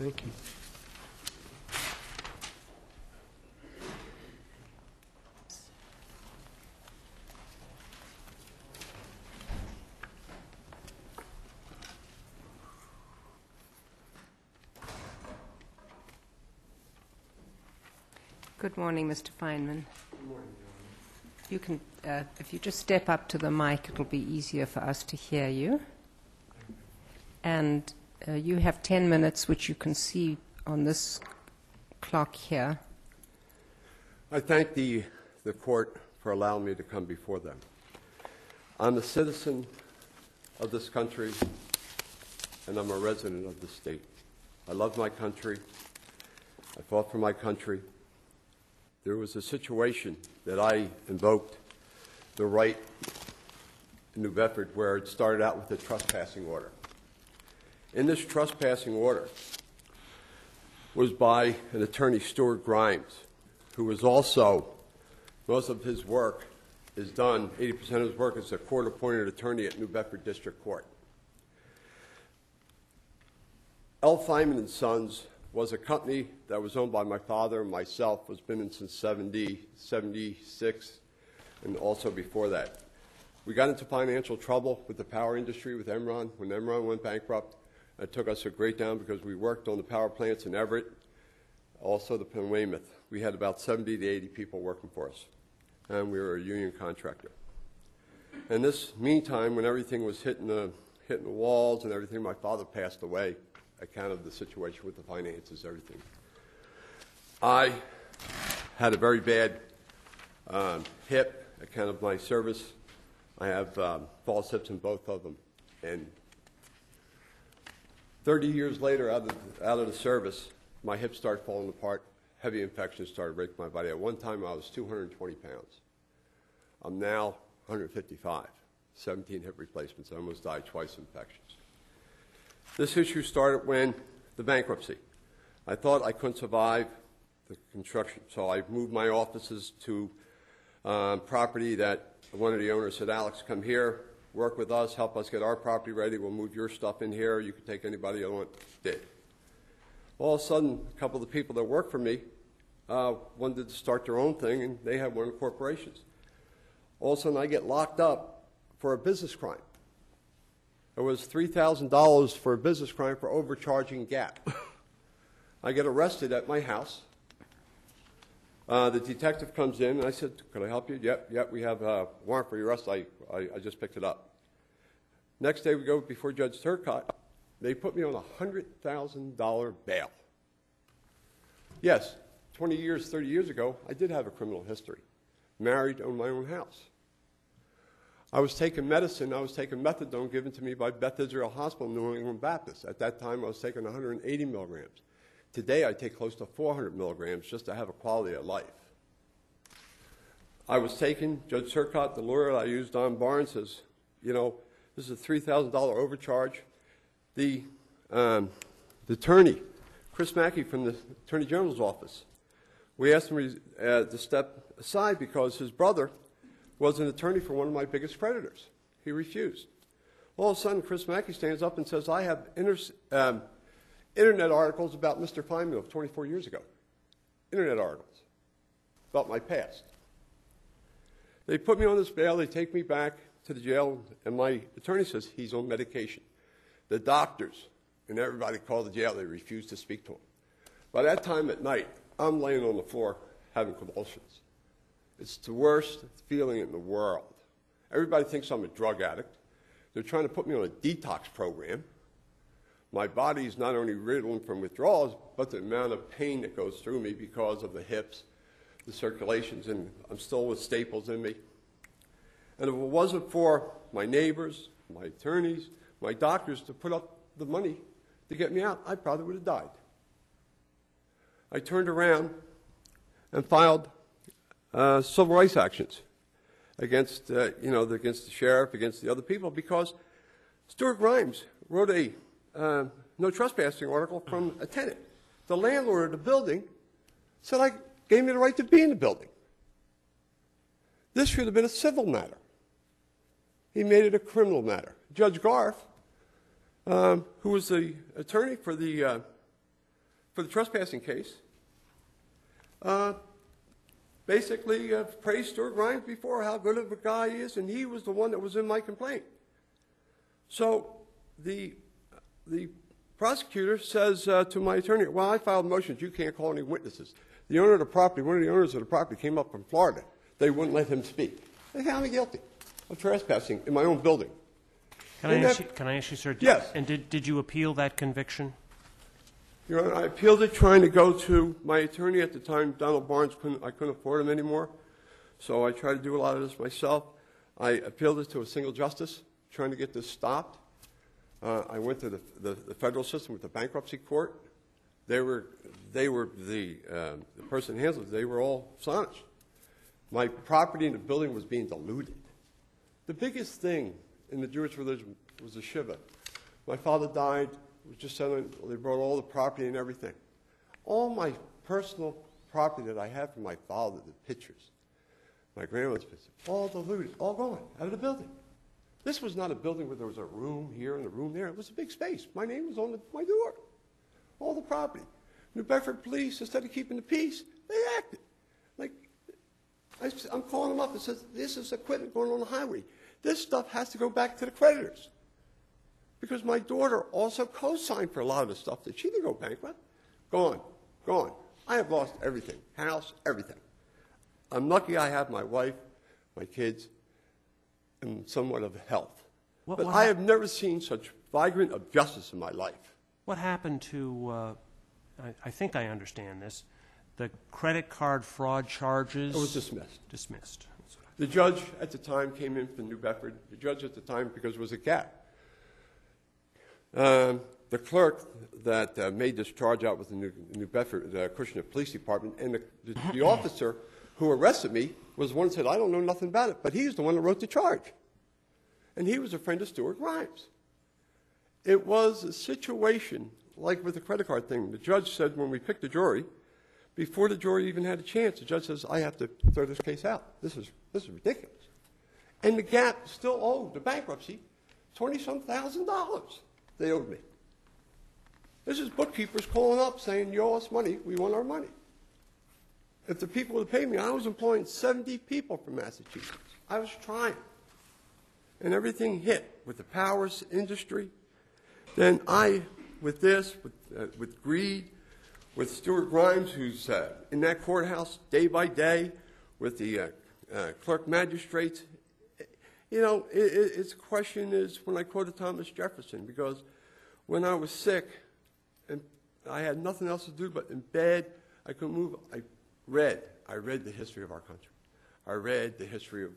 Thank you. Good morning, Mr. Feinman. Good morning, You can, if you just step up to the mic, it'll be easier for us to hear you. And you have 10 minutes, which you can see on this clock here. I thank the court for allowing me to come before them. I'm a citizen of this country, and I'm a resident of this state. I love my country. I fought for my country. There was a situation that I invoked the right in New Bedford where it started out with a trespassing order. In this trespassing order was by an attorney, Stuart Grimes, who was also, most of his work is done, 80% of his work is a court-appointed attorney at New Bedford District Court. Feinman and Sons was a company that was owned by my father and myself, was been in since 76, and also before that. We got into financial trouble with the power industry with Enron. When Enron went bankrupt, it took us a great down because we worked on the power plants in Everett, also the in Weymouth. We had about 70 to 80 people working for us, and we were a union contractor. In this meantime, when everything was hitting the walls and everything, my father passed away. Account of the situation with the finances, everything. I had a very bad hip, account of my service. I have false hips in both of them. And 30 years later, out of the service, my hips started falling apart. Heavy infections started breaking my body. At one time, I was 220 pounds. I'm now 155, 17 hip replacements. I almost died twice of infections. This issue started when the bankruptcy. I thought I couldn't survive the construction, so I moved my offices to property that one of the owners said, Alex, come here, work with us, help us get our property ready. We'll move your stuff in here. You can take anybody you want. Did. All of a sudden, a couple of the people that work for me wanted to start their own thing, and they had one of the corporations. All of a sudden, I get locked up for a business crime. It was $3,000 for a business crime for overcharging GAAP. I get arrested at my house. The detective comes in, and I said, could I help you? Yep, we have a warrant for your arrest. I just picked it up. Next day, we go before Judge Turcotte. They put me on a $100,000 bail. Yes, 20 years, 30 years ago, I did have a criminal history. Married, owned my own house. I was taking medicine. I was taking methadone given to me by Beth Israel Hospital, New England Baptist. At that time, I was taking 180 milligrams. Today, I take close to 400 milligrams just to have a quality of life. I was taking, Judge Turcotte, the lawyer I used, Don Barnes, says, you know, this is a $3,000 overcharge. The attorney, Chris Mackey from the Attorney General's office, we asked him to step aside because his brother was an attorney for one of my biggest creditors. He refused. All of a sudden, Chris Mackey stands up and says, I have internet articles about Mr. Feinman of 24 years ago. Internet articles about my past. They put me on this bail. They take me back to the jail, and my attorney says he's on medication. The doctors and everybody called the jail. They refused to speak to him. By that time at night, I'm laying on the floor having convulsions. It's the worst feeling in the world. Everybody thinks I'm a drug addict. They're trying to put me on a detox program. My body's not only riddled from withdrawals, but the amount of pain that goes through me because of the hips, the circulations, and I'm still with staples in me. And if it wasn't for my neighbors, my attorneys, my doctors to put up the money to get me out, I probably would have died. I turned around and filed civil rights actions against, against the sheriff, against the other people, because Stuart Grimes wrote a no trespassing article from a tenant. The landlord of the building said I gave me the right to be in the building. This should have been a civil matter. He made it a criminal matter. Judge Garth, who was the attorney for the for the trespassing case, basically praised Stuart Grimes before how good of a guy he is, and he was the one that was in my complaint. So the prosecutor says to my attorney, well, I filed motions. You can't call any witnesses. The owner of the property, one of the owners of the property came up from Florida. They wouldn't let him speak. They found me guilty of trespassing in my own building. Can I ask you, sir? Yes. And did you appeal that conviction? Your Honor, I appealed it trying to go to my attorney at the time, Donald Barnes. I couldn't afford him anymore, so I tried to do a lot of this myself. I appealed it to a single justice, trying to get this stopped. I went to the federal system with the bankruptcy court. They were the person who handled it. They were all astonished. My property in the building was being diluted. The biggest thing in the Jewish religion was the Shiva. My father died. Was just selling. They brought all the property and everything. All my personal property that I had from my father, the pictures, my grandmother's pictures, all diluted, all gone out of the building. This was not a building where there was a room here and a room there. It was a big space. My name was on my door. All the property. New Bedford police, instead of keeping the peace, they acted. Like, I'm calling them up and says, this is equipment going on the highway. This stuff has to go back to the creditors. Because my daughter also co-signed for a lot of the stuff that she didn't go bankrupt. Gone. I have lost everything. House, everything. I'm lucky I have my wife, my kids, and somewhat of health. But I have never seen such flagrant of justice in my life. What happened to, I think I understand this, the credit card fraud charges? It was dismissed. Dismissed. The judge at the time came in from New Bedford. The judge at the time, because there was a gap. The clerk that made this charge out with the New Bedford Cushioner Police Department, and the officer who arrested me was the one that said, I don't know nothing about it, but he's the one that wrote the charge. And he was a friend of Stuart Grimes. It was a situation like with the credit card thing. The judge said when we picked the jury, before the jury even had a chance, the judge says, I have to throw this case out. This is ridiculous. And the gap still owed the bankruptcy $20-some thousand they owed me. This is bookkeepers calling up saying, you owe us money, we want our money. If the people would pay me, I was employing 70 people from Massachusetts. I was trying. And everything hit with the powers industry. Then with this, with greed, with Stuart Grimes, who's in that courthouse day by day, with the clerk magistrates, its question is when I quoted Thomas Jefferson, because when I was sick and I had nothing else to do but in bed, I couldn't move. I read the history of our country. I read the history of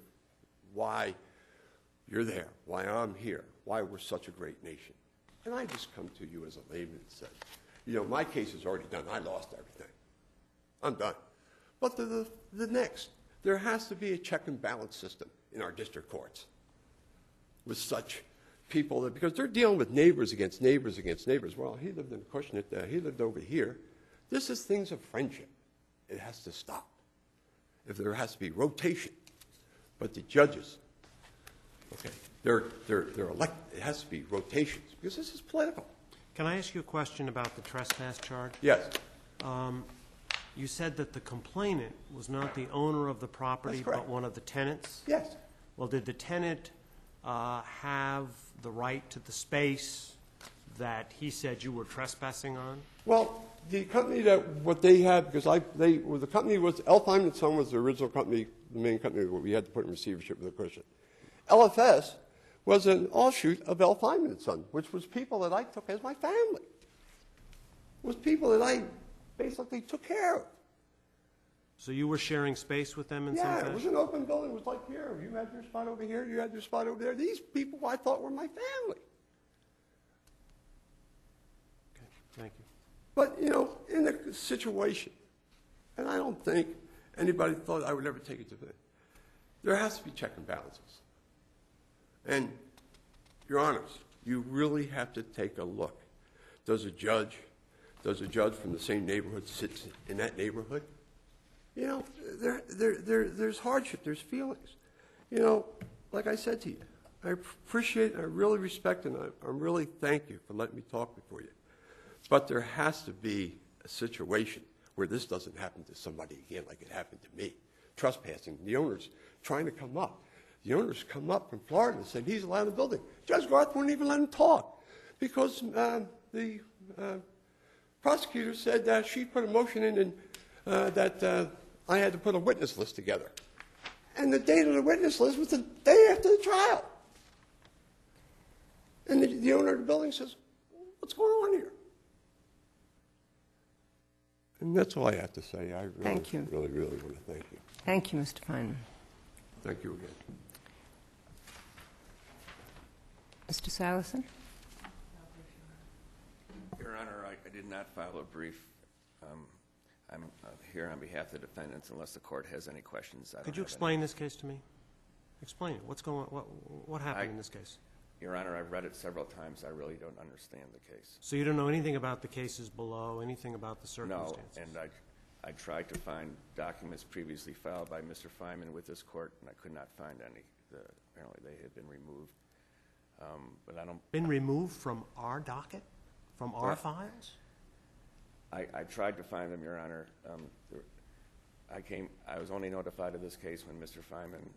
why you're there, why I'm here, why we're such a great nation. And I just come to you as a layman and say, my case is already done. I lost everything. I'm done. But the next, there has to be a check and balance system in our district courts with such people that, because they're dealing with neighbors against neighbors against neighbors. Well, he lived in Cushioner, he lived over here. This is things of friendship. It has to stop. If there has to be rotation. But the judges, okay, they're elected. It has to be rotations because this is political. Can I ask you a question about the trespass charge? Yes. You said that the complainant was not the owner of the property, but one of the tenants? Yes. Well, did the tenant have the right to the space that he said you were trespassing on? Well, the company what they had, because the company was, Feinman & Son was the original company, the main company that we had to put in receivership with the Cushion. LFS was an offshoot of Feinman & Son, which was people that I took as my family. It was people that I basically took care of. So you were sharing space with them in some fashion? Yeah, it was an open building. It was like here. You had your spot over here. You had your spot over there. These people I thought were my family. Okay, thank you. But, in the situation, and I don't think anybody thought I would ever take it to that, there has to be check and balances. And, Your Honors, you really have to take a look. Does a judge from the same neighborhood sit in that neighborhood? There's hardship, there's feelings. Like I said to you, I appreciate, I really respect, and I really thank you for letting me talk before you. But there has to be a situation where this doesn't happen to somebody again like it happened to me. Trespassing. The owner's trying to come up. The owners come up from Florida and said he's allowed in the building. Judge Garth wouldn't even let him talk because the prosecutor said that she put a motion in and that I had to put a witness list together. And the date of the witness list was the day after the trial. And the owner of the building says, what's going on here? And that's all I have to say. I really, Thank you. really want to thank you. Thank you, Mr. Feinman. Thank you again. Mr. Salison? Your Honor, I did not file a brief. I'm here on behalf of the defendants unless the court has any questions. Could you explain this case to me? Explain it. What's going? What happened in this case? Your Honor, I've read it several times. I really don't understand the case. So you don't know anything about the cases below, anything about the circumstances? No, and I tried to find documents previously filed by Mr. Feinman with this court, and I could not find any. Apparently they had been removed. But I don't. Been removed from our docket? From our files? I tried to find them, Your Honor. I was only notified of this case when Mr. Feinman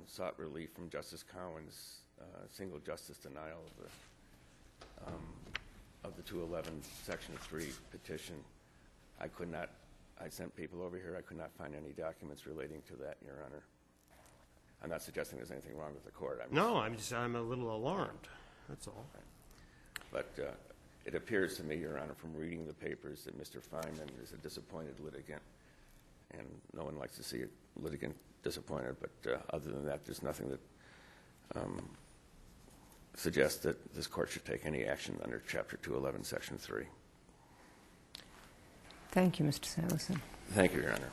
sought relief from Justice Cowan's single justice denial of the 211 Section 3 petition. I sent people over here. I could not find any documents relating to that, Your Honor. I'm not suggesting there's anything wrong with the court. I'm a little alarmed. That's all. But it appears to me, Your Honor, from reading the papers that Mr. Feinman is a disappointed litigant, and no one likes to see a litigant disappointed, but other than that, there's nothing that suggests that this court should take any action under Chapter 211, Section 3. Thank you, Mr. Salison. Thank you, Your Honor.